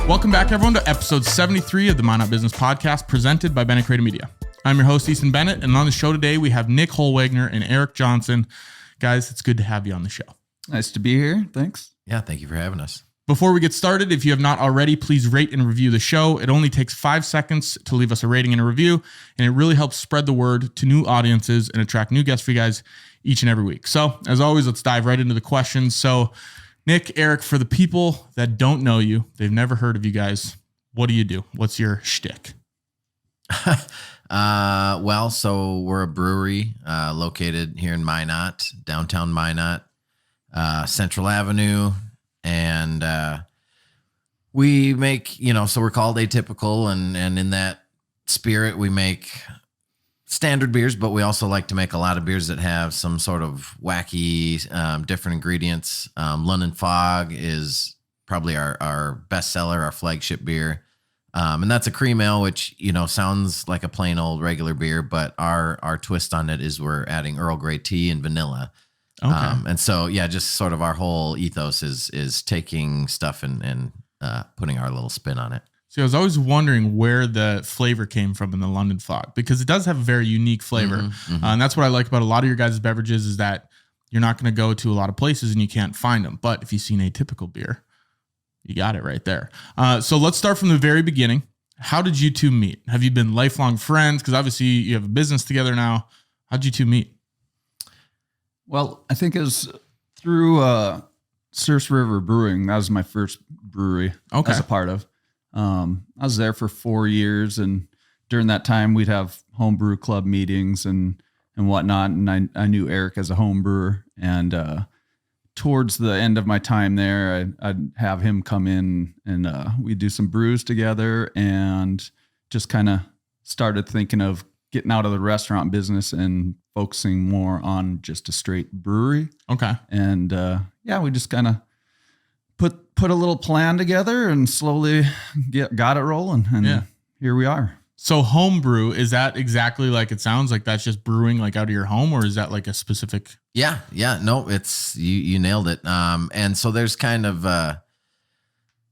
Welcome back, everyone, to episode 73 of the Minot Business Podcast, presented by Bennett Creative Media. I'm your host, Easton Bennett, and on the show today, we have Nick Holwegner and Eric Johnson. Guys, it's good to have you on the show. Nice to be here. Thanks. Yeah, thank you for having us. Before we get started, if you have not already, please rate and review the show. It only takes 5 seconds to leave us a rating and a review, and it really helps spread the word to new audiences and attract new guests for you guys each and every week. So, as always, let's dive right into the questions. So, Nick, Eric, for the people that don't know you, they've never heard of you guys, what do you do? What's your shtick? So we're a brewery located here in Minot, downtown Minot, Central Avenue. And we make, so we're called Atypical. And in that spirit, we make standard beers, but we also like to make a lot of beers that have some sort of wacky, different ingredients. London Fog is probably our best seller, our flagship beer. And that's a cream ale, which, sounds like a plain old regular beer, but our twist on it is we're adding Earl Grey tea and vanilla. Okay. And so, just sort of our whole ethos is taking stuff and putting our little spin on it. See, I was always wondering where the flavor came from in the London Fog, because it does have a very unique flavor. Mm-hmm. And that's what I like about a lot of your guys' beverages is that you're not going to go to a lot of places and you can't find them. But if you've seen Atypical beer, you got it right there. So let's start from the very beginning. How did you two meet? Have you been lifelong friends? Because obviously you have a business together now. How did you two meet? Well, I think it was through Surf River Brewing. That was my first brewery I was a part of. I was there for 4 years, and during that time we'd have homebrew club meetings and whatnot. And I knew Eric as a home brewer, and towards the end of my time there, I'd have him come in and we'd do some brews together, and just kind of started thinking of getting out of the restaurant business and focusing more on just a straight brewery. Okay. And we just kind of put a little plan together and slowly got it rolling. And here we are. So homebrew, is that exactly like it sounds like? That's just brewing like out of your home, or is that like a specific? Yeah. No, it's, you nailed it. And so there's kind of a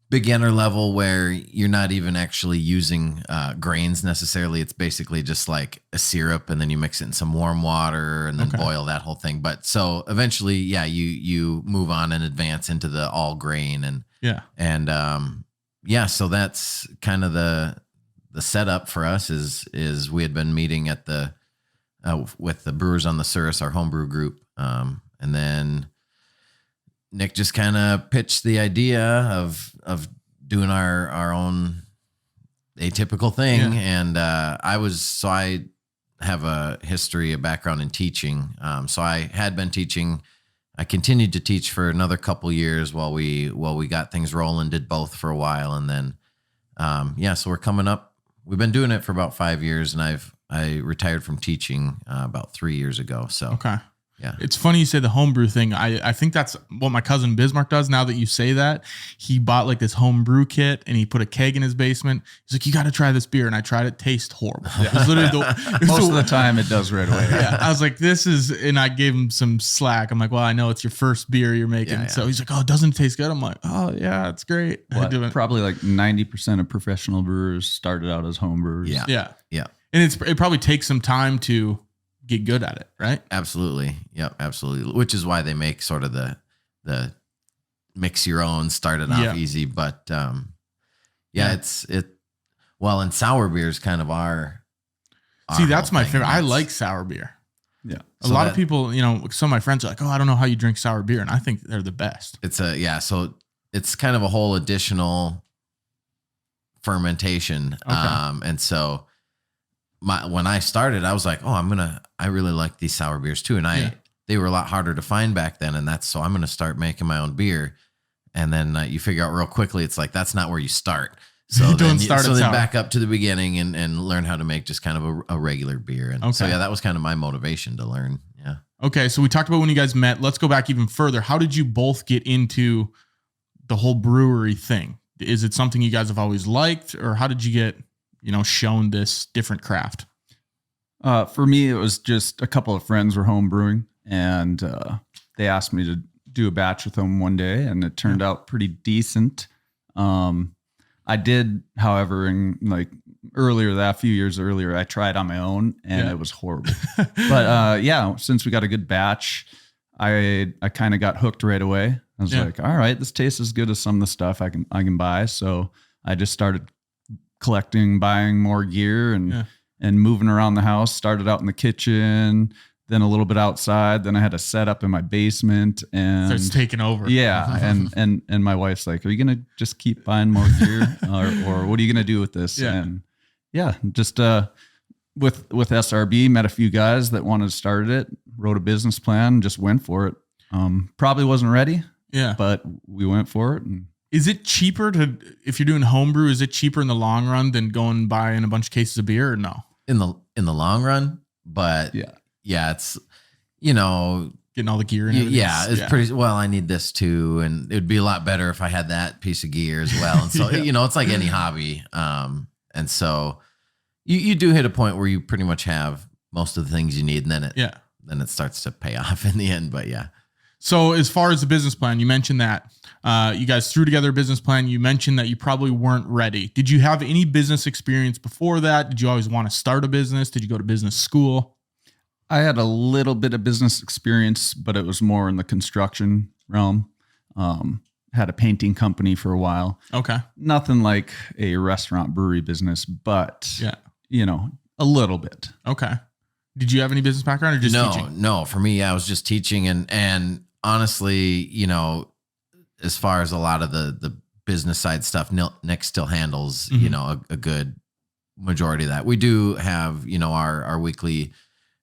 beginner level where you're not even actually using grains necessarily. It's basically just like a syrup, and then you mix it in some warm water and then boil that whole thing. But so eventually, you move on and advance into the all grain so that's kind of the setup for us is we had been meeting at the with the Brewers on the Surus, our homebrew group, and then Nick just kind of pitched the idea of doing our own Atypical thing, and I have a background in teaching, so I had been teaching. I continued to teach for another couple years while we got things rolling. Did both for a while, and then so we're coming up. We've been doing it for about 5 years, and I retired from teaching about 3 years ago. So yeah, it's funny you say the homebrew thing. I think that's what my cousin Bismarck does. Now that you say that, he bought like this homebrew kit and he put a keg in his basement. He's like, "You got to try this beer," and I tried it. Tastes horrible. It was literally most of the time it does right away. I was like, "This is," and I gave him some slack. I'm like, "Well, I know it's your first beer you're making," so he's like, "Oh, doesn't it taste good?" I'm like, "Oh yeah, it's great." Probably like 90% of professional brewers started out as home brewers. Yeah. And it probably takes some time to get good at it, right? Absolutely. Yep, absolutely. Which is why they make sort of the mix your own, started off easy, but and sour beer is kind of our See, that's my favorite. I like sour beer. Yeah. A lot of people, some of my friends are like, "Oh, I don't know how you drink sour beer." And I think they're the best. So it's kind of a whole additional fermentation. And so when I started, I was like, "Oh, I really like these sour beers too." And they were a lot harder to find back then. And so I'm going to start making my own beer. And then you figure out real quickly, it's like, that's not where you start. So then back up to the beginning and learn how to make just kind of a regular beer. And so, that was kind of my motivation to learn. Yeah. Okay. So we talked about when you guys met. Let's go back even further. How did you both get into the whole brewery thing? Is it something you guys have always liked, or how did you get, shown this different craft? For me, it was just a couple of friends were home brewing, and they asked me to do a batch with them one day, and it turned out pretty decent. I did, however, in like a few years earlier, I tried on my own and it was horrible. But since we got a good batch, I kind of got hooked right away. I was like, all right, this tastes as good as some of the stuff I can buy. So I just started collecting, buying more gear and moving around the house. Started out in the kitchen, then a little bit outside. Then I had a setup in my basement and starts taking over. Yeah. and my wife's like, are you going to just keep buying more gear or what are you going to do with this? Yeah. And just, with SRB, met a few guys that wanted to start it, wrote a business plan, just went for it. Probably wasn't ready. Yeah. But we went for it. And is it cheaper if you're doing homebrew, is it cheaper in the long run than going and buying a bunch of cases of beer or no? In the long run, but it's, getting all the gear in. It's pretty well. I need this too, and it'd be a lot better if I had that piece of gear as well. And so it's like any hobby. And so you do hit a point where you pretty much have most of the things you need, and then it starts to pay off in the end. But yeah. So as far as the business plan, you mentioned that you guys threw together a business plan. You mentioned that you probably weren't ready. Did you have any business experience before that? Did you always want to start a business? Did you go to business school? I had a little bit of business experience, but it was more in the construction realm. Had a painting company for a while. Okay. Nothing like a restaurant brewery business, but a little bit. Okay. Did you have any business background or just teaching? No. For me, I was just teaching. And honestly, as far as a lot of the business side stuff, Nick still handles, a good majority of that. We do have, our weekly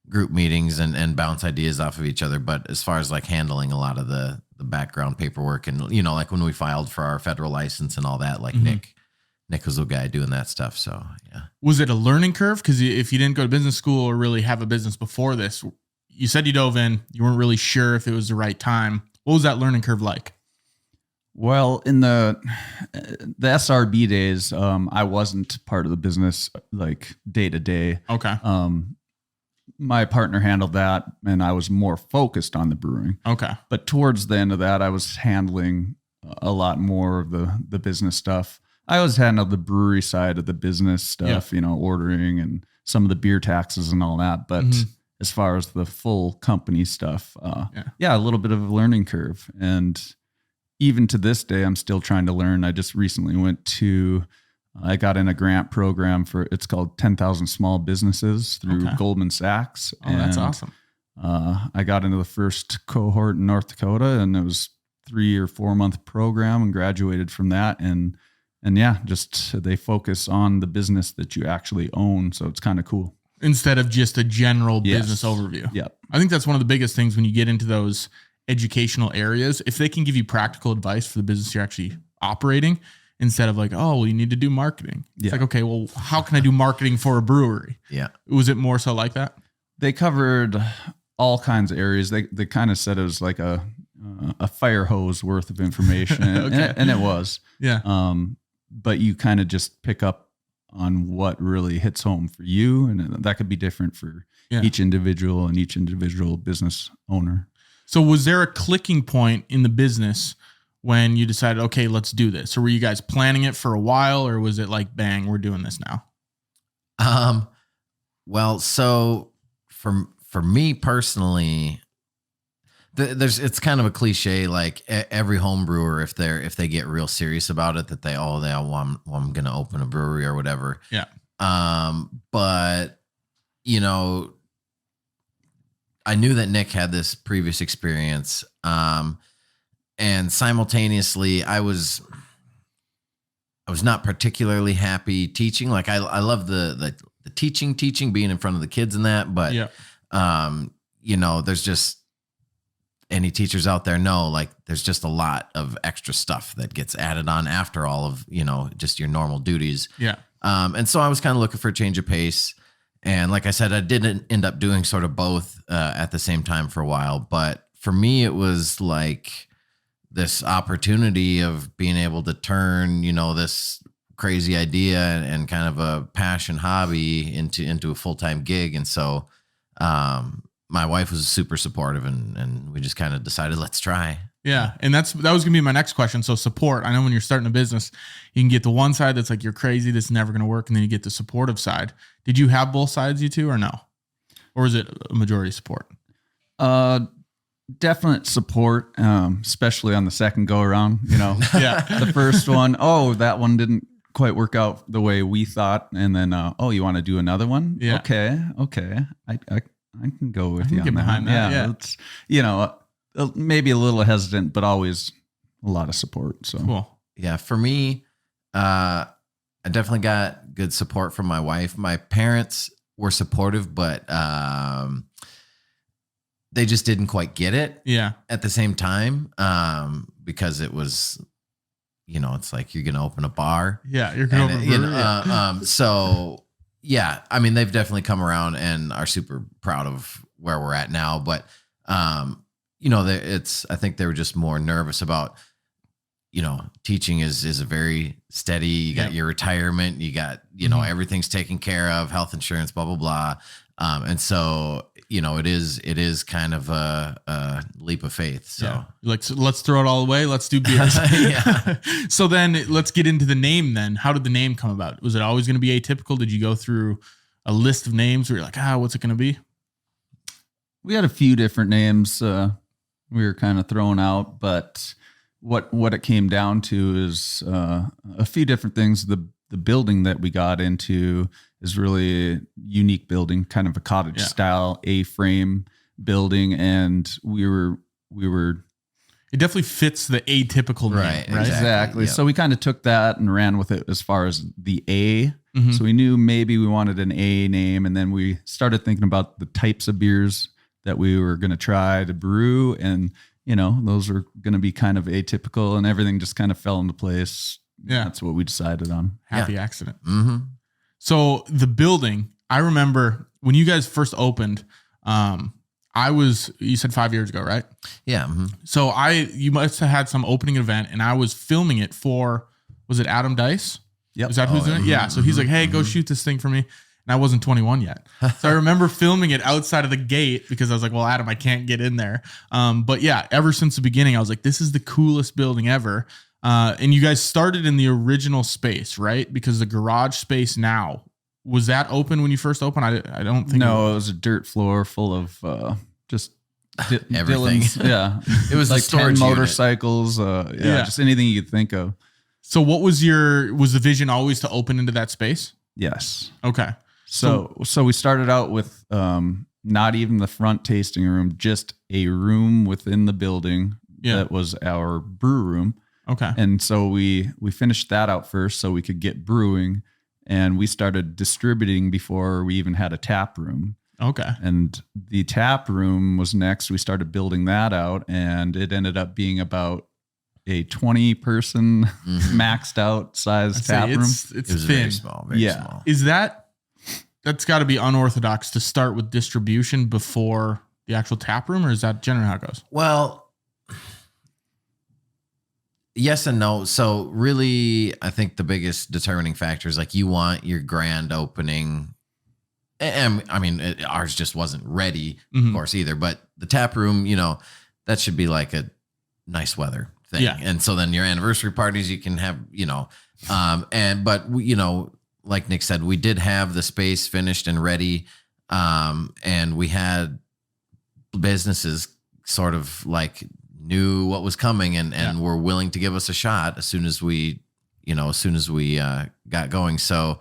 group meetings and bounce ideas off of each other. But as far as like handling a lot of the background paperwork and, like when we filed for our federal license and all that, like Nick was the guy doing that stuff. So, yeah. Was it a learning curve? Because if you didn't go to business school or really have a business before this, you said you dove in, you weren't really sure if it was the right time. What was that learning curve like? Well, in the SRB days, I wasn't part of the business like day to day. Okay. My partner handled that and I was more focused on the brewing. Okay. But towards the end of that, I was handling a lot more of the business stuff. I always handled the brewery side of the business stuff, ordering and some of the beer taxes and all that. But as far as the full company stuff, a little bit of a learning curve. And even to this day, I'm still trying to learn. I just recently I got in a grant program it's called 10,000 Small Businesses through Goldman Sachs. Oh, that's awesome. I got into the first cohort in North Dakota and it was 3 or 4 month program and graduated from that. And they focus on the business that you actually own. So it's kind of cool. Instead of just a general business overview. Yep. I think that's one of the biggest things when you get into those educational areas. If they can give you practical advice for the business you're actually operating, instead of like, oh, well, you need to do marketing. It's like, okay, well, how can I do marketing for a brewery? Yeah. Was it more so like that? They covered all kinds of areas. They kind of said it was like a fire hose worth of information. and it was. Yeah. But you kind of just pick up on what really hits home for you. And that could be different for each individual and each individual business owner. So was there a clicking point in the business when you decided, okay, let's do this? Or were you guys planning it for a while, or was it like, bang, we're doing this now? Well, so for me personally, it's kind of a cliche, like every home brewer, if they get real serious about it, that I'm going to open a brewery or whatever. Yeah. But I knew that Nick had this previous experience. And simultaneously I was not particularly happy teaching. Like I love the teaching, being in front of the kids and that, but, there's just, any teachers out there know, like, there's just a lot of extra stuff that gets added on after all of, just your normal duties. Yeah. And so I was kind of looking for a change of pace. And like I said, I didn't end up doing sort of both at the same time for a while. But for me, it was like this opportunity of being able to turn, this crazy idea and kind of a passion hobby into a full-time gig. And so, my wife was super supportive and we just kind of decided, let's try. Yeah. And that was gonna be my next question. So support. I know when you're starting a business, you can get the one side that's like, you're crazy, this is never gonna work. And then you get the supportive side. Did you have both sides, you two, or no? Or is it a majority support? Definite support, especially on the second go around, Yeah. The first one, that one didn't quite work out the way we thought. And then, you want to do another one? Yeah. Okay. I can go with you on get that. behind that. Yeah. It's, maybe a little hesitant, but always a lot of support. So Cool. Yeah. For me, I definitely got good support from my wife. My parents were supportive, but, they just didn't quite get it. Yeah. At the same time, because it was, it's like you're going to open a bar. Yeah. You're going to so yeah, I mean, they've definitely come around and are super proud of where we're at now. But, I think they were just more nervous about, teaching is a very steady, you got your retirement, you got, everything's taken care of, health insurance, blah, blah, blah. And so, it is kind of a leap of faith. So let's throw it all away. Let's do beers. Yeah. So then let's get into the name then. How did the name come about? Was it always going to be Atypical? Did you go through a list of names where you're like, what's it going to be? we had a few different names we were kind of throwing out, but what it came down to is a few different things. The building that we got into is really a unique building, kind of a cottage style A-frame building, and we were. It definitely fits the atypical name, right? Exactly. Yep. So we kind of took that and ran with it as far as the A. Mm-hmm. So we knew maybe we wanted an A name, and then we started thinking about the types of beers that we were going to try to brew, and those are going to be kind of atypical, and everything just kind of fell into place. Yeah, that's what we decided on. Happy accident. Mm-hmm. So the building, I remember when you guys first opened. You said 5 years ago, right? Yeah. Mm-hmm. So you must have had some opening event, and I was filming it for, was it Adam Dice? Yep. Is that who's in it? Yeah. So he's like, hey, go shoot this thing for me. And I wasn't 21 yet. So I remember filming it outside of the gate because I was like, well, Adam, I can't get in there. But yeah, ever since the beginning, I was like, this is the coolest building ever. And you guys started in the original space, right? Because the garage space now, was that open when you first opened? I don't think. No, it was a dirt floor full of just everything. Yeah. It was like the storage 10 motorcycles. Just anything you could think of. So what was the vision always to open into that space? Yes. Okay. So we started out with not even the front tasting room, just a room within the building that was our brew room. Okay. And so we finished that out first so we could get brewing, and we started distributing before we even had a tap room. Okay. And the tap room was next. We started building that out, and it ended up being about a 20-person maxed out size tap room. It's it was thin. very small. Very small. Is that's got to be unorthodox to start with distribution before the actual tap room, or is that generally how it goes? Well, yes and no. So really, I think the biggest determining factor is like you want your grand opening. And I mean, ours just wasn't ready, of course, either. But the tap room, that should be like a nice weather thing. Yeah. And so then your anniversary parties, you can have, but we, like Nick said, we did have the space finished and ready. And we had businesses sort of like knew what was coming and were willing to give us a shot as soon as we got going. So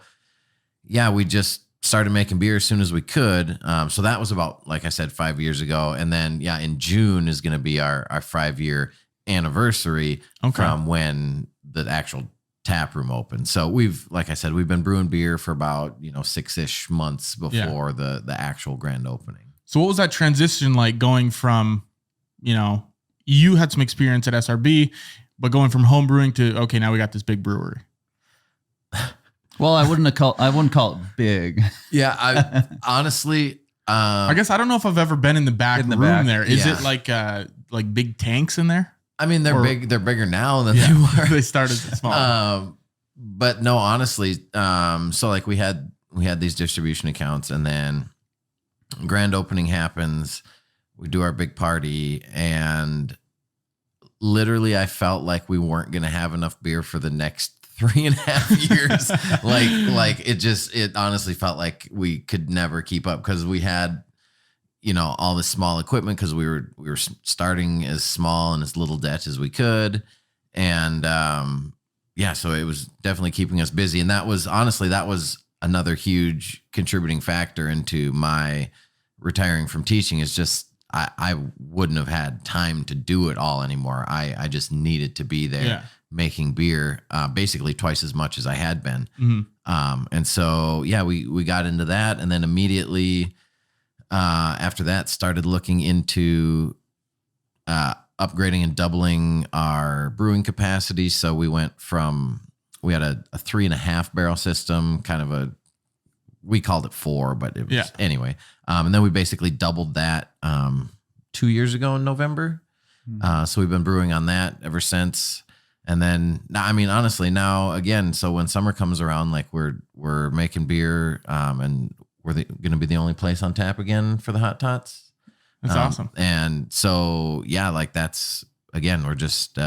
yeah, we just started making beer as soon as we could. So that was about, like I said, 5 years ago. And then, in June is going to be our 5-year anniversary from when the actual tap room opened. So like I said, we've been brewing beer for about, 6-ish months before the actual grand opening. So what was that transition like going from, you had some experience at SRB, but going from home brewing to, okay, now we got this big brewery? Well, I wouldn't call it big. Yeah, I honestly, I guess I don't know if I've ever been in the back room there. Is it like big tanks in there? I mean, they're big. They're bigger now than they were. They started small. But no, honestly, so like we had these distribution accounts, and then grand opening happens. We do our big party, and literally I felt like we weren't going to have enough beer for the next 3.5 years. It honestly felt like we could never keep up because we had, all this small equipment because we were starting as small and as little debt as we could. And, so it was definitely keeping us busy. And that was another huge contributing factor into my retiring from teaching is just, I wouldn't have had time to do it all anymore. I just needed to be there making beer, basically twice as much as I had been. Mm-hmm. And so, we got into that. And then immediately after that started looking into upgrading and doubling our brewing capacity. So we had a 3.5 barrel system, we called it 4, but it was anyway. And then we basically doubled that 2 years ago in November. So we've been brewing on that ever since. And then, honestly, now again, so when summer comes around, like we're making beer and we're going to be the only place on tap again for the Hot Tots. That's awesome. And so, that's, again, we're just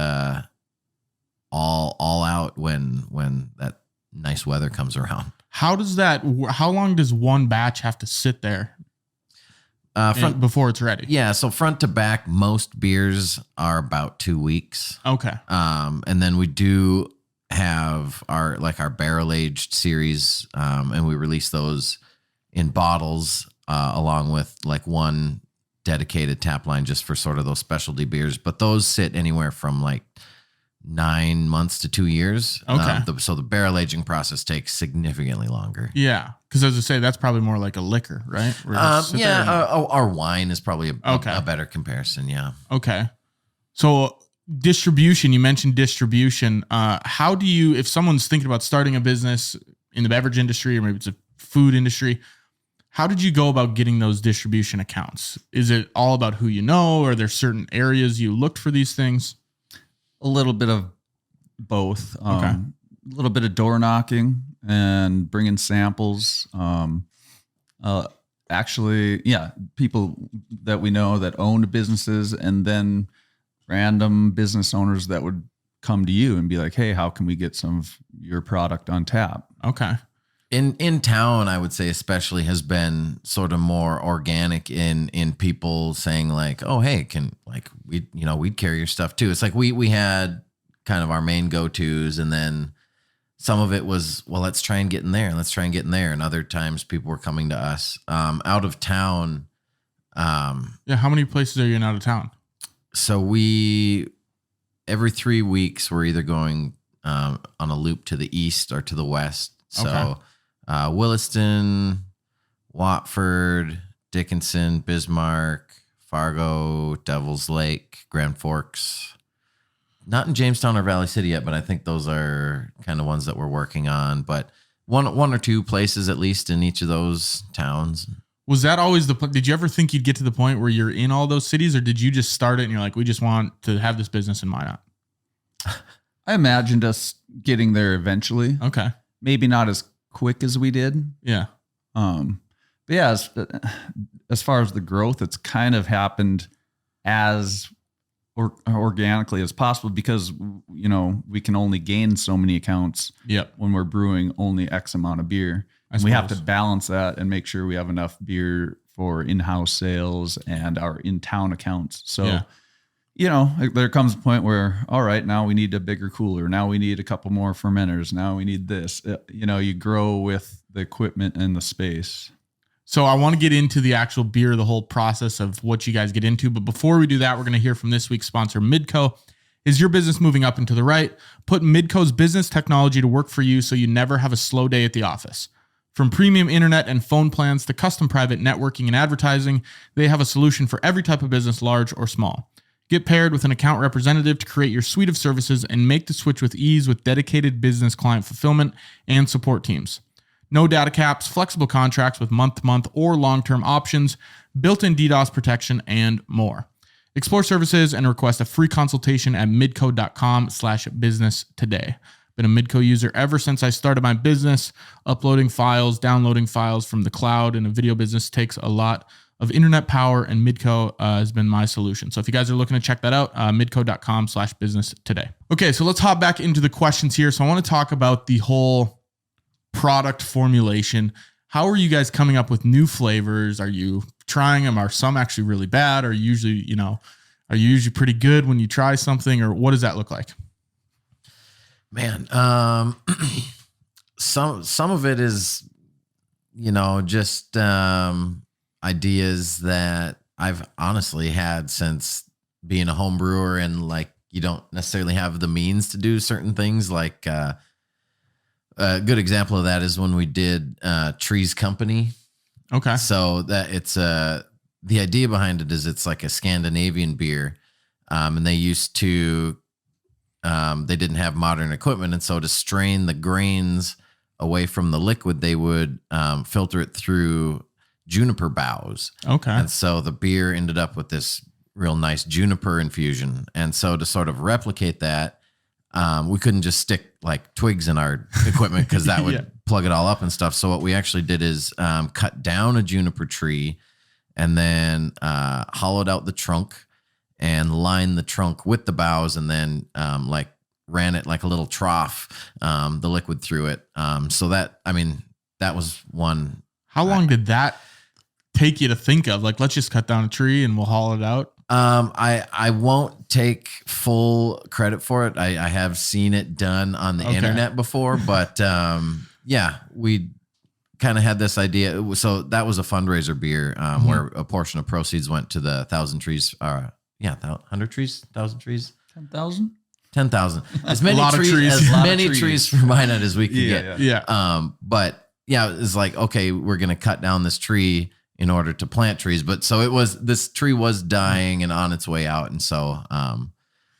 all out when that nice weather comes around. How long does one batch have to sit there before it's ready? Yeah. So front to back, most beers are about 2 weeks. Okay. And then we do have our barrel aged series. And we release those in bottles, along with one dedicated tap line just for sort of those specialty beers. But those sit anywhere from 9 months to 2 years. Okay. So the barrel aging process takes significantly longer. Yeah. Because as I say, that's probably more like a liquor, right? Our wine is probably a better comparison. Yeah. Okay. So distribution, you mentioned distribution. How do you, if someone's thinking about starting a business in the beverage industry, or maybe it's a food industry, how did you go about getting those distribution accounts? Is it all about who you know? Or are there certain areas you looked for these things? A little bit of both. Okay. A little bit of door knocking and bringing samples. People that we know that owned businesses, and then random business owners that would come to you and be like, hey, how can we get some of your product on tap? Okay. In town, I would say especially has been sort of more organic in people saying like, oh, hey, we'd carry your stuff too. It's like we had kind of our main go-tos, and then some of it was, well, let's try and get in there and let's try and get in there. And other times people were coming to us out of town. How many places are you in out of town? So every 3 weeks, we're either going on a loop to the east or to the west. So okay. Williston, Watford, Dickinson, Bismarck, Fargo, Devil's Lake, Grand Forks. Not in Jamestown or Valley City yet, but I think those are kind of ones that we're working on. But one or two places at least in each of those towns. Was that always did you ever think you'd get to the point where you're in all those cities, or did you just start it and you're like, we just want to have this business in Minot? I imagined us getting there eventually. Okay. Maybe not as quick as we did. Yeah. But yeah, as far as the growth, it's kind of happened as organically as possible because, we can only gain so many accounts when we're brewing only X amount of beer. And we have to balance that and make sure we have enough beer for in-house sales and our in-town accounts. So, there comes a point where, all right, now we need a bigger cooler. Now we need a couple more fermenters. Now we need this. You grow with the equipment and the space. So I want to get into the actual beer, the whole process of what you guys get into. But before we do that, we're going to hear from this week's sponsor, Midco. Is your business moving up and to the right? Put Midco's business technology to work for you so you never have a slow day at the office. From premium internet and phone plans to custom private networking and advertising, they have a solution for every type of business, large or small. Get paired with an account representative to create your suite of services and make the switch with ease with dedicated business client fulfillment and support teams. No data caps, flexible contracts with month-to-month or long-term options, built-in DDoS protection, and more. Explore services and request a free consultation at midco.com/business today. Been a Midco user ever since I started my business. Uploading files, downloading files from the cloud in a video business takes a lot of internet power, and Midco has been my solution. So if you guys are looking to check that out, midco.com/business today. Okay, so let's hop back into the questions here. So I want to talk about the whole product formulation. How are you guys coming up with new flavors? Are you trying them? Are some actually really bad? Are you usually pretty good when you try something, or what does that look like? Man, some of it is, just ideas that I've honestly had since being a home brewer, and like you don't necessarily have the means to do certain things. Like a good example of that is when we did Trees Company. Okay. So that it's the idea behind it is it's like a Scandinavian beer, and they used to they didn't have modern equipment, and so to strain the grains away from the liquid, they would filter it through juniper boughs. Okay. And so the beer ended up with this real nice juniper infusion. And so to sort of replicate that, we couldn't just stick like twigs in our equipment because that would plug it all up and stuff. So what we actually did is cut down a juniper tree and then hollowed out the trunk and lined the trunk with the boughs, and then ran it like a little trough, the liquid through it. So that was one. How long did that take you to think of? Like, let's just cut down a tree and we'll haul it out. I won't take full credit for it. I have seen it done on the internet before, but we kind of had this idea. So that was a fundraiser beer, where a portion of proceeds went to the 1,000 trees. 100 trees, 1,000 trees, 10,000. 10,000. As many trees for Minot as we can get. Yeah. But yeah, it's like, okay, we're going to cut down this tree in order to plant trees. But so this tree was dying and on its way out. And so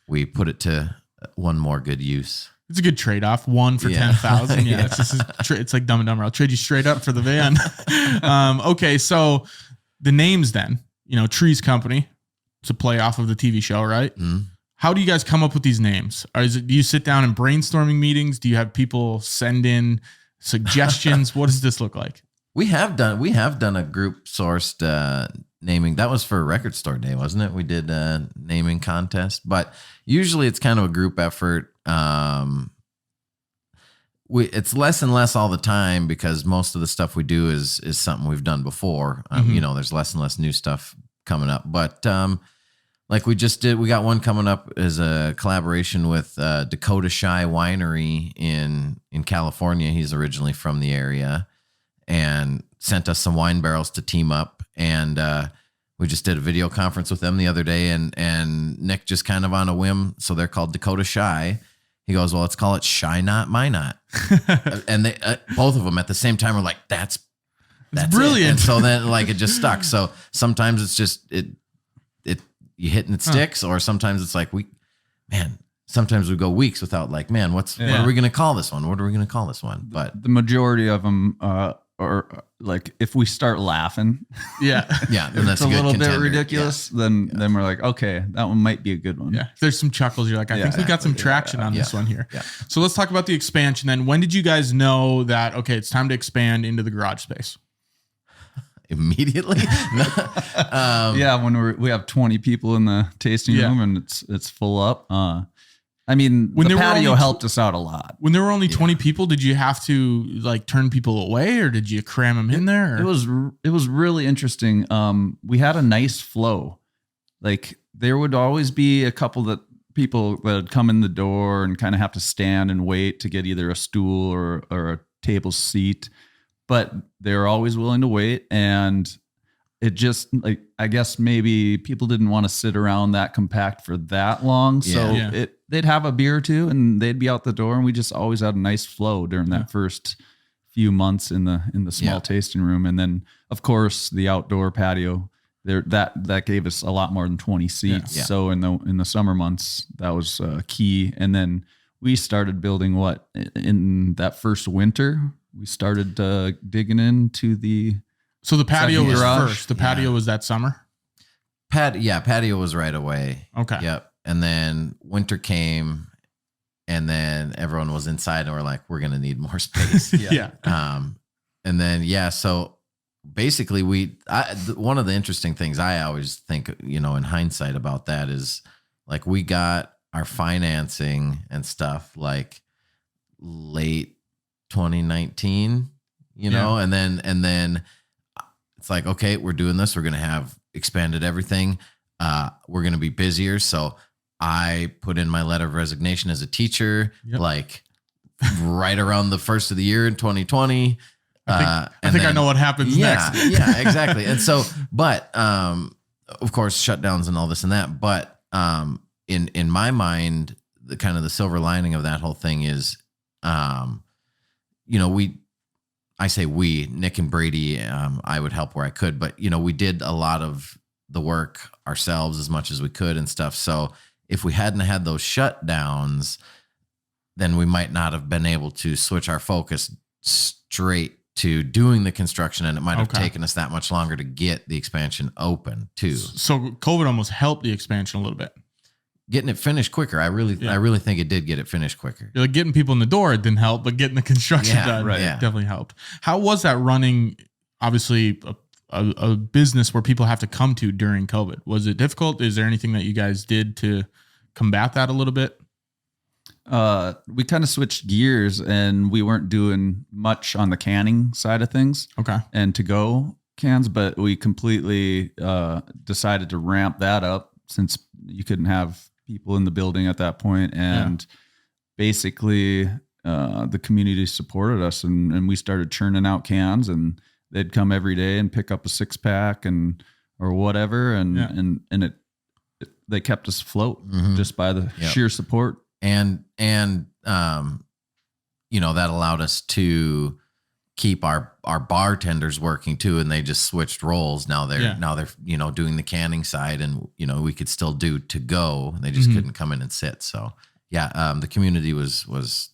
we put it to one more good use. It's a good trade-off. One for 10,000. Yeah. It's like Dumb and Dumber. I'll trade you straight up for the van. Okay. So the names then, Trees Company, it's a play off of the TV show, right? Mm-hmm. How do you guys come up with these names? Do you sit down in brainstorming meetings? Do you have people send in suggestions? What does this look like? We have done a group sourced naming. That was for a record store day, wasn't it? We did a naming contest, but usually it's kind of a group effort. It's less and less all the time because most of the stuff we do is something we've done before. There's less and less new stuff coming up, but like we just did, we got one coming up as a collaboration with Dakota Shy Winery in California. He's originally from the area and sent us some wine barrels to team up. And we just did a video conference with them the other day, and Nick just kind of on a whim. So they're called Dakota Shy. He goes, well, let's call it Shy Not Minot. And they both of them at the same time were like, that's brilliant. It. And so then like it just stuck. So sometimes it's just you hit and it sticks, or sometimes it's like sometimes we go weeks without like, what are we going to call this one? What are we going to call this one? But the majority of them are like, if we start laughing, then that's a little contender. bit ridiculous. Then we're like, okay, that one might be a good one. Yeah. If there's some chuckles, you're like, I think we got some traction on this one here. Yeah. So let's talk about the expansion then. When did you guys know that, okay, it's time to expand into the garage space? Immediately. When we have 20 people in the tasting room and it's full up. When the patio helped us out a lot. When there were only 20 people, did you have to like turn people away, or did you cram them in there? It was really interesting. We had a nice flow. Like there would always be a couple that people that would come in the door and kind of have to stand and wait to get either a stool or a table seat. But they're always willing to wait, and it just I guess maybe people didn't want to sit around that compact for that long, so they'd have a beer or two and they'd be out the door, and we just always had a nice flow during that first few months in the small tasting room, and then of course the outdoor patio there that gave us a lot more than 20 seats. Yeah. So in the summer months that was key, and then we started building in that first winter. We started digging into the. So the patio was first. The patio was that summer? Patio was right away. Okay. Yep. And then winter came, and then everyone was inside, and we're like, we're going to need more space. Yeah. And then, so basically one of the interesting things I always think, in hindsight about that is like we got our financing and stuff like late 2019, and then it's like, okay, we're doing this. We're going to have expanded everything. We're going to be busier. So I put in my letter of resignation as a teacher, like right around the first of the year in 2020. I think I know what happens next. Yeah, exactly. And so, but, of course, shutdowns and all this and that. But, in my mind, the kind of the silver lining of that whole thing is, Nick and Brady, I would help where I could, but we did a lot of the work ourselves as much as we could and stuff. So if we hadn't had those shutdowns, then we might not have been able to switch our focus straight to doing the construction, and it might have taken us that much longer to get the expansion open too. So COVID almost helped the expansion a little bit. Getting it finished quicker. I really think it did get it finished quicker. Like getting people in the door, it didn't help, but getting the construction done definitely helped. How was that running? Obviously, a business where people have to come to during COVID. Was it difficult? Is there anything that you guys did to combat that a little bit? We kind of switched gears, and we weren't doing much on the canning side of things. Okay. And to go cans, but we completely decided to ramp that up since you couldn't have people in the building at that point. And basically the community supported us, and we started churning out cans, and they'd come every day and pick up a 6-pack or whatever. And they kept us afloat just by the sheer support. And that allowed us to keep our bartenders working too. And they just switched roles. Now they're doing the canning side, and, we could still do to go. They just couldn't come in and sit. So the community was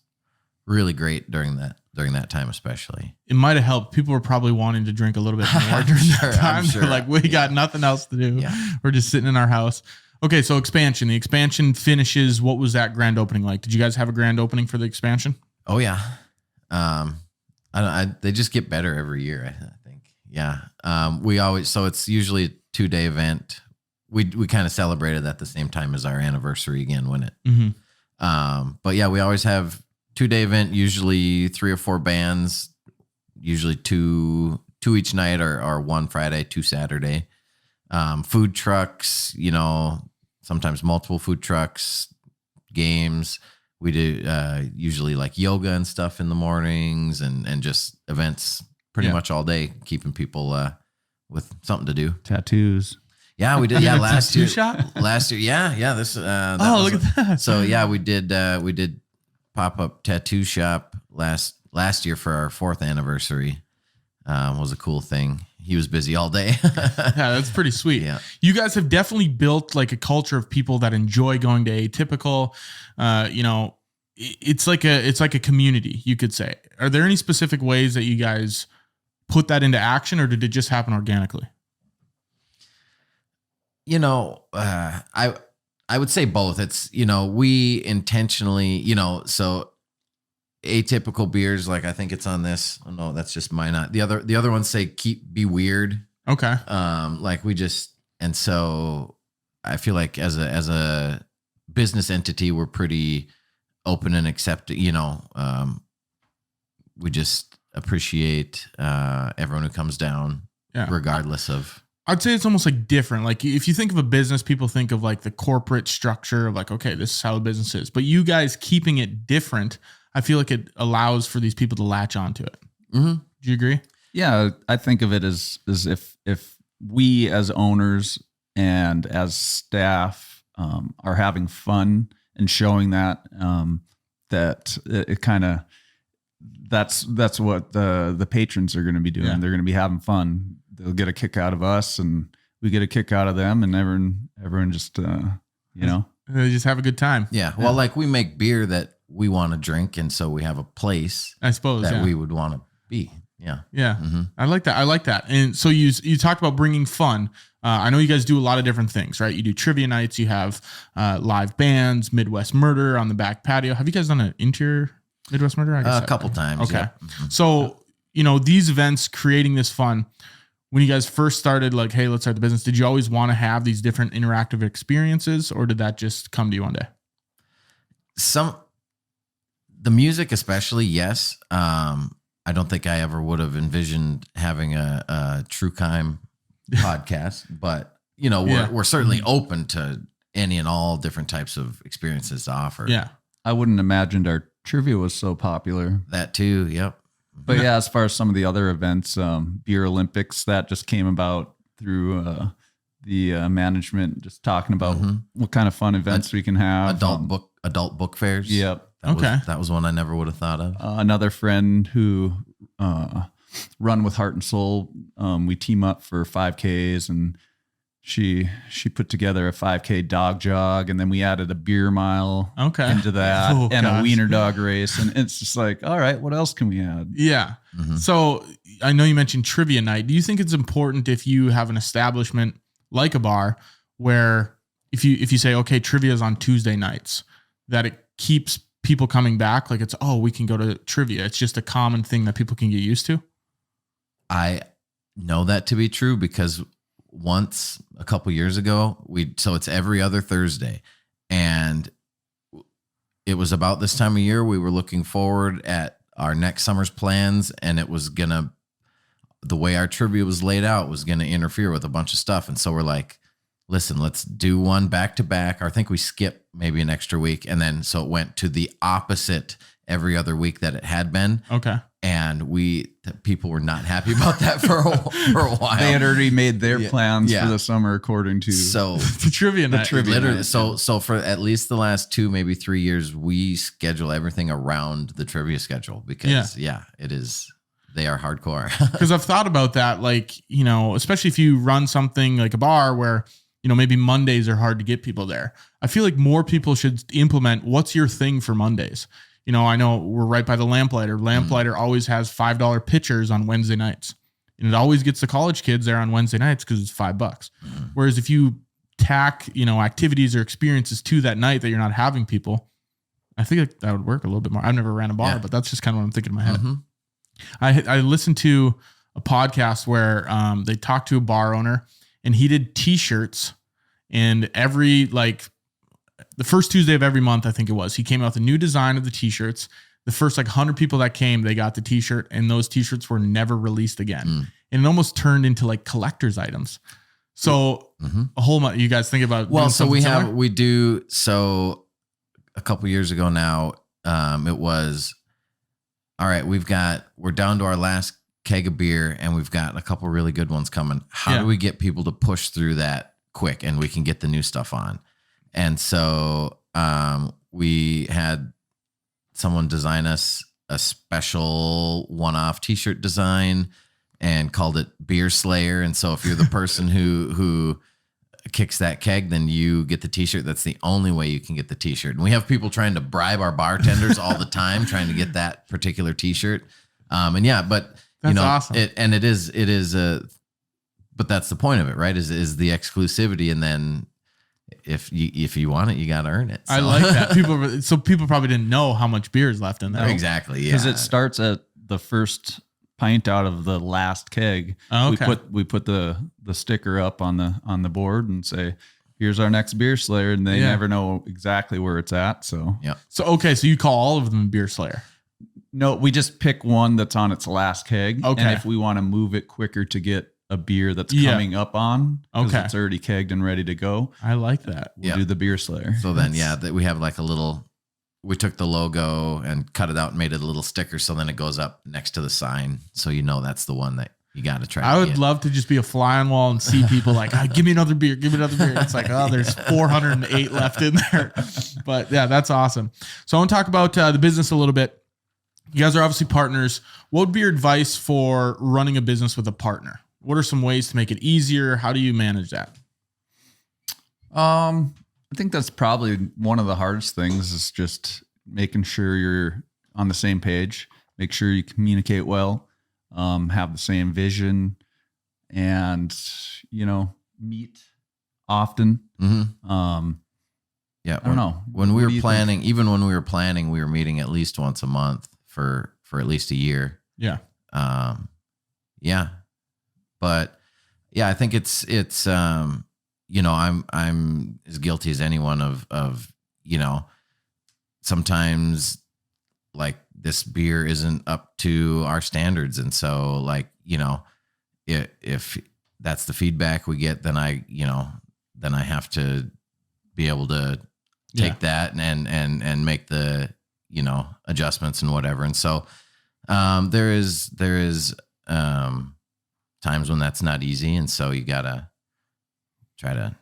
really great during that time, especially. It might've helped. People were probably wanting to drink a little bit more during that time. Sure. They're like, we got nothing else to do. Yeah. We're just sitting in our house. Okay. So expansion, the expansion finishes. What was that grand opening like? Did you guys have a grand opening for the expansion? Oh yeah. They just get better every year, I think. Yeah. So it's usually a 2-day event. We kind of celebrated at the same time as our anniversary again, when it, but yeah, we always have 2-day event, usually 3 or 4 bands, usually two each night, or 1 Friday, 2 Saturday. Food trucks, sometimes multiple food trucks, games. We do usually like yoga and stuff in the mornings, and just events pretty much all day, keeping people with something to do. Tattoos. Yeah, we did. Yeah, last year. Shop? Last year, yeah. Look at that. So yeah, we did pop-up tattoo shop last year for our 4th anniversary. Was a cool thing. He was busy all day. Yeah, that's pretty sweet. Yeah. You guys have definitely built like a culture of people that enjoy going to Atypical. It's like a community, you could say. Are there any specific ways that you guys put that into action, or did it just happen organically? I would say both. It's, we intentionally, so Atypical beers, like I think it's on this. Oh no, that's just Minot. The other ones say be weird. Okay. Like we just, and so I feel like as a business entity, we're pretty open and accepting, we just appreciate everyone who comes down, regardless of. I'd say it's almost like different. Like if you think of a business, people think of like the corporate structure of like, okay, this is how the business is, but you guys keeping it different, I feel like it allows for these people to latch onto it. Do you agree? Yeah. I think of it as if we as owners and as staff are having fun and showing that it kind of, that's what the patrons are going to be doing. Yeah. They're going to be having fun. They'll get a kick out of us, and we get a kick out of them, and everyone just, they just have a good time. Yeah. Well, like we make beer that we want to drink, and so we have a place, I suppose, that we would want to be. Yeah. Yeah. I like that. And so you talked about bringing fun. I know you guys do a lot of different things, right? You do trivia nights, you have live bands, Midwest Murder on the back patio. Have you guys done an interior Midwest Murder? I guess a couple times. Okay. Yeah. So, these events, creating this fun, when you guys first started, like, hey, let's start the business, did you always want to have these different interactive experiences, or did that just come to you one day? The music, especially, yes. I don't think I ever would have envisioned having a true crime podcast, but we're certainly open to any and all different types of experiences to offer. Yeah. I wouldn't imagined our trivia was so popular. That too. Yep. But yeah, as far as some of the other events, Beer Olympics, that just came about through the management, just talking about what kind of fun events we can have. Adult book fairs. Yep. That was one I never would have thought of. Another friend who run with Heart and Soul, we team up for 5Ks, and she put together a 5K dog jog, and then we added a beer mile into that a wiener dog race. And it's just like, all right, what else can we add? Yeah. So I know you mentioned trivia night. Do you think it's important if you have an establishment like a bar where if you say, okay, trivia is on Tuesday nights, that it keeps people coming back? Like we can go to trivia. It's just a common thing that people can get used to. I know that to be true because once a couple years ago, so it's every other Thursday, and it was about this time of year we were looking forward at our next summer's plans, and it was the way our trivia was laid out was gonna interfere with a bunch of stuff, and so we're like, listen, let's do one back to back. Or I think we skipped maybe an extra week, and then so it went to the opposite every other week that it had been. Okay. And people were not happy about that for a while. They had already made their plans for the summer according to the trivia night. Literally, so for at least the last 2, maybe 3 years, we schedule everything around the trivia schedule because it is. They are hardcore. Because I've thought about that, like, especially if you run something like a bar where, maybe Mondays are hard to get people there. I feel like more people should implement what's your thing for Mondays. I know we're right by the Lamplighter. Lamplighter always has $5 pitchers on Wednesday nights. And it always gets the college kids there on Wednesday nights because it's $5. Whereas if you tack, activities or experiences to that night that you're not having people, I think that would work a little bit more. I've never ran a bar, but that's just kind of what I'm thinking in my head. I listened to a podcast where they talked to a bar owner, and he did T-shirts, and the first Tuesday of every month, I think it was, he came out with a new design of the T-shirts. The first 100 people that came, they got the T-shirt, and those T-shirts were never released again. And it almost turned into like collector's items. So a whole month, you guys think about. Well, so so a couple years ago now, it was, all right, we're down to our last keg of beer, and we've got a couple really good ones coming. How do we get people to push through that quick and we can get the new stuff on? And so we had someone design us a special one-off T-shirt design and called it Beer Slayer. And so if you're the person who kicks that keg, then you get the T-shirt. That's the only way you can get the T-shirt. And we have people trying to bribe our bartenders all the time, trying to get that particular T-shirt. But that's awesome. But that's the point of it, right? Is the exclusivity, and then if you want it, you got to earn it. So. I like that. People probably didn't know how much beer is left in there. Exactly. Yeah. Because it starts at the first pint out of the last keg. Oh, okay. We put the sticker up on the board and say, here's our next Beer Slayer, and they never know exactly where it's at. So So you call all of them Beer Slayer? No, we just pick one that's on its last keg. Okay. And if we want to move it quicker to get a beer that's coming up on, because it's already kegged and ready to go. I like that. We'll do the Beer Slayer. So then, we have like we took the logo and cut it out and made it a little sticker. So then it goes up next to the sign. So that's the one that you got to try. I would love to just be a fly on wall and see people like, give me another beer. Give me another beer. It's like, there's 408 left in there. But yeah, that's awesome. So I want to talk about the business a little bit. You guys are obviously partners. What would be your advice for running a business with a partner? What are some ways to make it easier? How do you manage that? I think that's probably one of the hardest things is just making sure you're on the same page, make sure you communicate well, have the same vision, and, meet often. I don't know. When we were planning, we were meeting at least once a month for at least a year. Yeah. But I think it's I'm as guilty as anyone of sometimes like this beer isn't up to our standards. And so like, if that's the feedback we get, then I have to be able to take that and make the, adjustments and whatever. And so, there is times when that's not easy. And so you gotta try to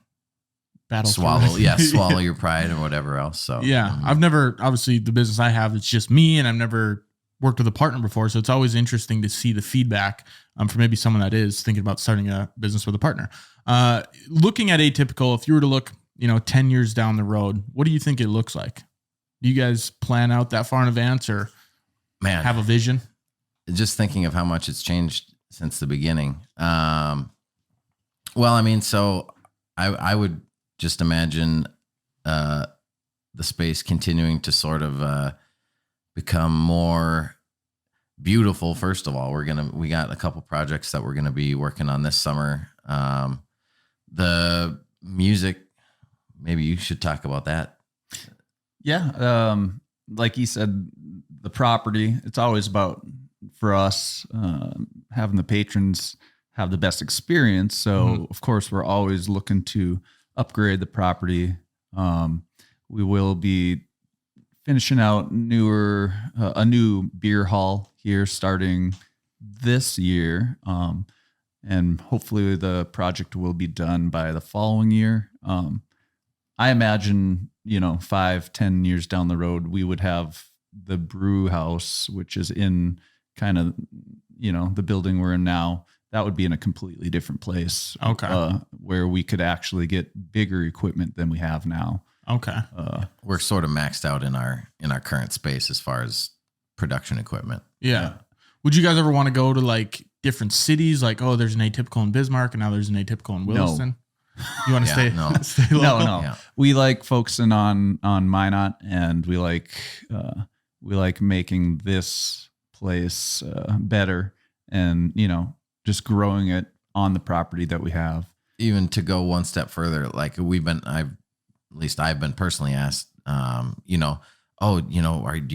swallow your pride or whatever else. So, I've never, obviously the business I have, it's just me, and I've never worked with a partner before. So it's always interesting to see the feedback for maybe someone that is thinking about starting a business with a partner. Looking at Atypical, if you were to look, 10 years down the road, what do you think it looks like? Do you guys plan out that far in advance or have a vision? Just thinking of how much it's changed since the beginning. So I would just imagine the space continuing to sort of become more beautiful. First of all, we got a couple projects that we're gonna be working on this summer. The music, maybe you should talk about that. Yeah, like you said, the property. It's always about, for us, having the patrons have the best experience. So of course we're always looking to upgrade the property. We will be finishing out a new beer hall here starting this year. And hopefully the project will be done by the following year. I imagine, 5-10 years down the road, we would have the brew house, which is in kind of, the building we're in now. That would be in a completely different place. Okay. Where we could actually get bigger equipment than we have now. Okay. We're sort of maxed out in our current space as far as production equipment. Yeah. Would you guys ever want to go to like different cities? Like, oh, there's an Atypical in Bismarck and now there's an Atypical in Williston. No. You want to stay local? No. Yeah. We like focusing on Minot, and we like making this place better, and just growing it on the property that we have. Even to go one step further, like I've been personally asked, do you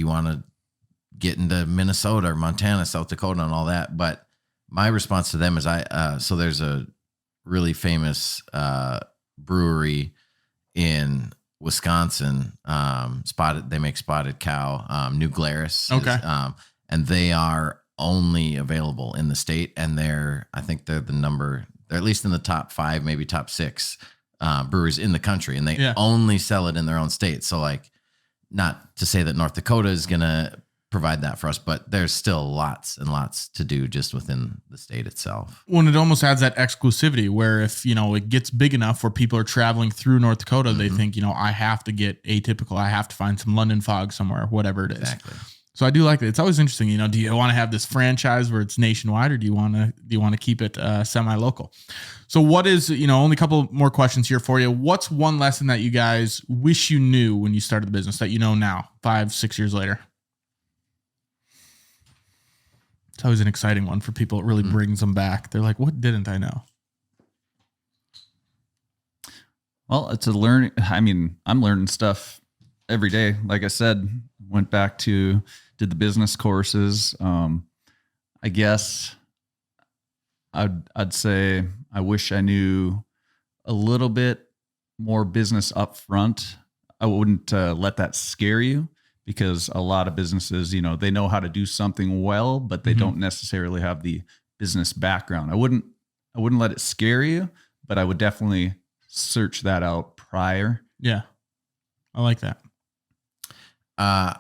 want to get into Minnesota or Montana, South Dakota, and all that? But my response to them is, so there's a really famous brewery in Wisconsin, they make Spotted Cow, New Glarus. Okay. And they are only available in the state, and I think they're at least in the top 5, maybe top 6 breweries in the country, and they only sell it in their own state. So like, not to say that North Dakota is going to provide that for us, but there's still lots and lots to do just within the state itself. When it almost adds that exclusivity where if, it gets big enough where people are traveling through North Dakota, they think, I have to get Atypical. I have to find some London Fog somewhere, whatever it is. Exactly. So I do like it. It's always interesting. Do you want to have this franchise where it's nationwide, or do you want to keep it semi-local? So what is, only a couple more questions here for you. What's one lesson that you guys wish you knew when you started the business that you know now, 5-6 years later? It's always an exciting one for people. It really brings them back. They're like, what didn't I know? Well, it's a learning. I mean, I'm learning stuff every day. Like I said, did the business courses. I guess I'd say I wish I knew a little bit more business up front. I wouldn't let that scare you, because a lot of businesses, they know how to do something well, but they don't necessarily have the business background. I wouldn't let it scare you, but I would definitely search that out prior. Yeah. I like that. I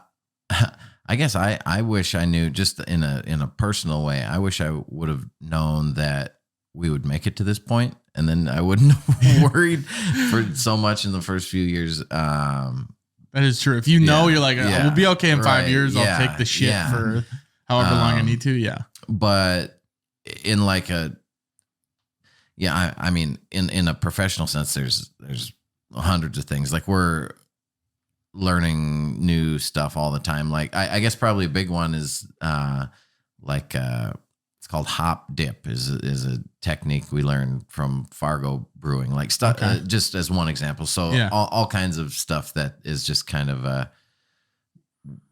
guess I wish I knew, just in a personal way, I wish I would have known that we would make it to this point, and then I wouldn't have worried for so much in the first few years. That is true. If you're like, we'll be okay in 5 years. I'll take the shit for however long I need to. Yeah. But in like in a professional sense, there's hundreds of things. Like, we're learning new stuff all the time. Like, I guess probably a big one is it's called hop dip is a technique we learned from Fargo Brewing, like stuff, just as one example. So all kinds of stuff that is just kind of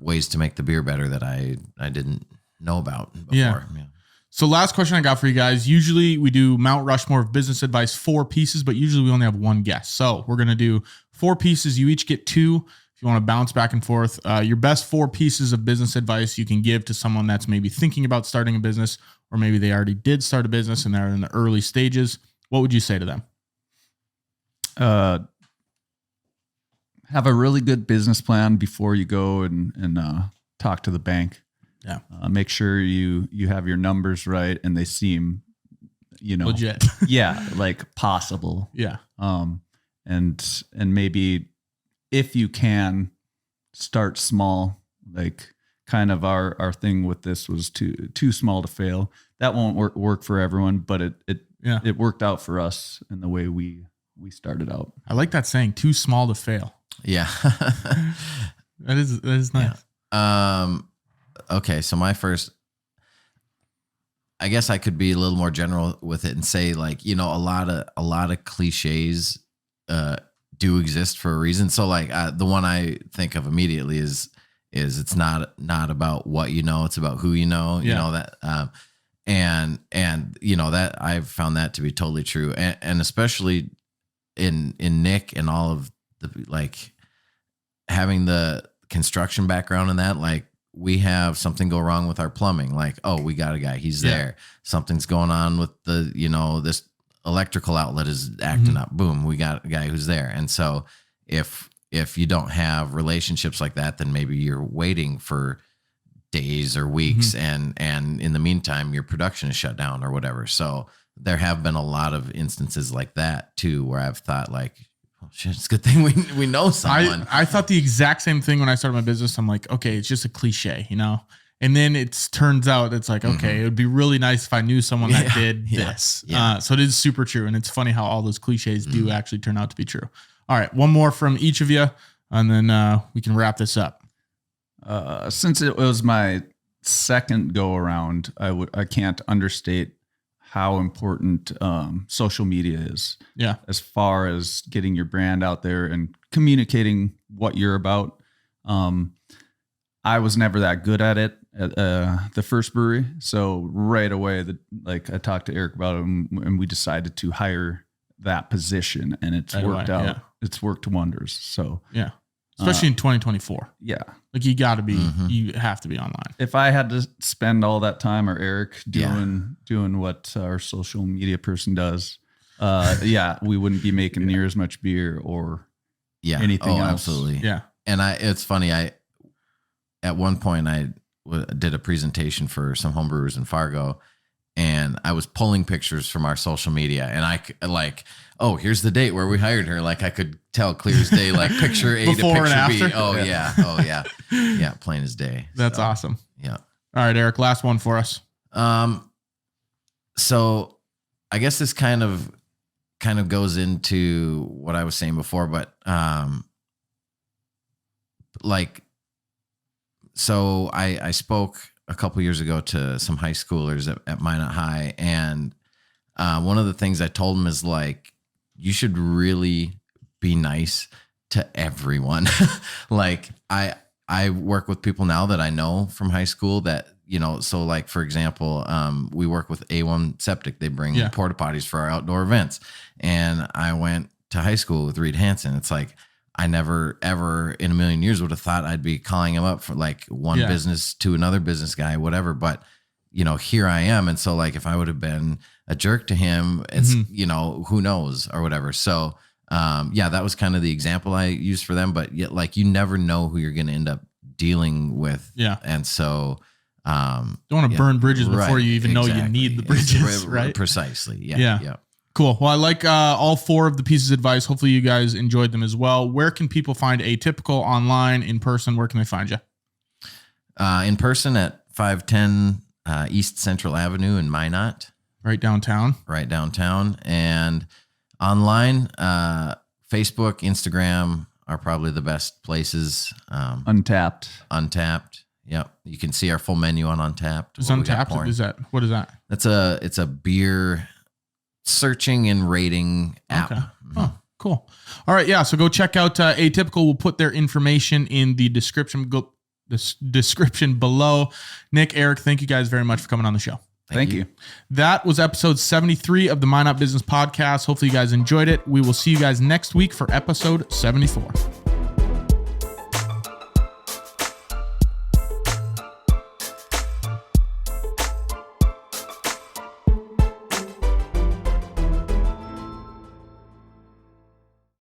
ways to make the beer better that I didn't know about before. Yeah. So last question I got for you guys. Usually we do Mount Rushmore of business advice, 4 pieces, but usually we only have one guest. So we're going to do 4 pieces. You each get 2. If you want to bounce back and forth, your best 4 pieces of business advice you can give to someone that's maybe thinking about starting a business, or maybe they already did start a business and they're in the early stages. What would you say to them? Have a really good business plan before you go and talk to the bank. Yeah. Make sure you have your numbers right and they seem, legit. Yeah. Like possible. Yeah. And maybe if you can start small, like kind of our thing with this was too small to fail. That won't work for everyone, but it worked out for us in the way we started out. I like that saying, too small to fail. Yeah. That is nice. Yeah. Okay. So my first, I guess I could be a little more general with it and say, like, a lot of cliches, do exist for a reason. So like, the one I think of immediately is it's not about what it's about who that, and that I've found that to be totally true. And especially in Nick and all of the, like, having the construction background in that, like, we have something go wrong with our plumbing. Like, oh, we got a guy, he's there. Something's going on with the, this electrical outlet is acting up. Boom, we got a guy who's there. And so if you don't have relationships like that, then maybe you're waiting for days or weeks, and in the meantime, your production is shut down or whatever. So there have been a lot of instances like that too, where I've thought, like, oh shit, it's a good thing we know someone. I thought the exact same thing when I started my business. I'm like, okay, it's just a cliche, And then it turns out it's like, okay, it would be really nice if I knew someone that did this. Yeah. So it is super true. And it's funny how all those cliches do actually turn out to be true. All right, one more from each of you, and then we can wrap this up. Since it was my second go around, I can't understate how important social media is. Yeah. As far as getting your brand out there and communicating what you're about. I was never that good at it at the first brewery. So right away, I talked to Eric about it, and we decided to hire that position, and it's worked out. Yeah. It's worked wonders. So yeah. Especially in 2024. Yeah. Like you got to be, you have to be online. If I had to spend all that time, or Eric doing what our social media person does, we wouldn't be making near as much beer or anything else. Absolutely. Yeah. And it's funny. At one point I did a presentation for some homebrewers in Fargo, and I was pulling pictures from our social media, and here's the date where we hired her. Like I could tell clear as day, like picture A to picture B. Oh yeah. Oh yeah. Yeah. Plain as day. That's awesome. Yeah. All right, Eric, last one for us. So I guess this kind of goes into what I was saying before, but, so I spoke a couple years ago to some high schoolers at Minot High. And, one of the things I told them is, like, you should really be nice to everyone. Like I work with people now that I know from high school that, so like, for example, we work with A1 Septic. They bring porta potties for our outdoor events. And I went to high school with Reed Hansen. It's like, I never, ever in a million years would have thought I'd be calling him up for like one business to another business guy, whatever. But, here I am. And so, like, if I would have been a jerk to him, it's, who knows or whatever. So, that was kind of the example I used for them. But yet, like, you never know who you're going to end up dealing with. Yeah. And so, don't want to burn bridges before you even know you need the bridges, right? Precisely. Yeah. Cool. Well, I like all 4 of the pieces of advice. Hopefully you guys enjoyed them as well. Where can people find Atypical online, in person? Where can they find you? In person at 510 East Central Avenue in Minot. Right downtown. And online, Facebook, Instagram are probably the best places. Untapped. Yep. You can see our full menu on Untapped. It's Untapped. What is that? It's a beer searching and rating app. Okay. Oh, cool. All right. Yeah. So go check out Atypical. We'll put their information in the description below. Nick, Eric, thank you guys very much for coming on the show. Thank you. That was episode 73 of the Minot Business Podcast. Hopefully you guys enjoyed it. We will see you guys next week for episode 74.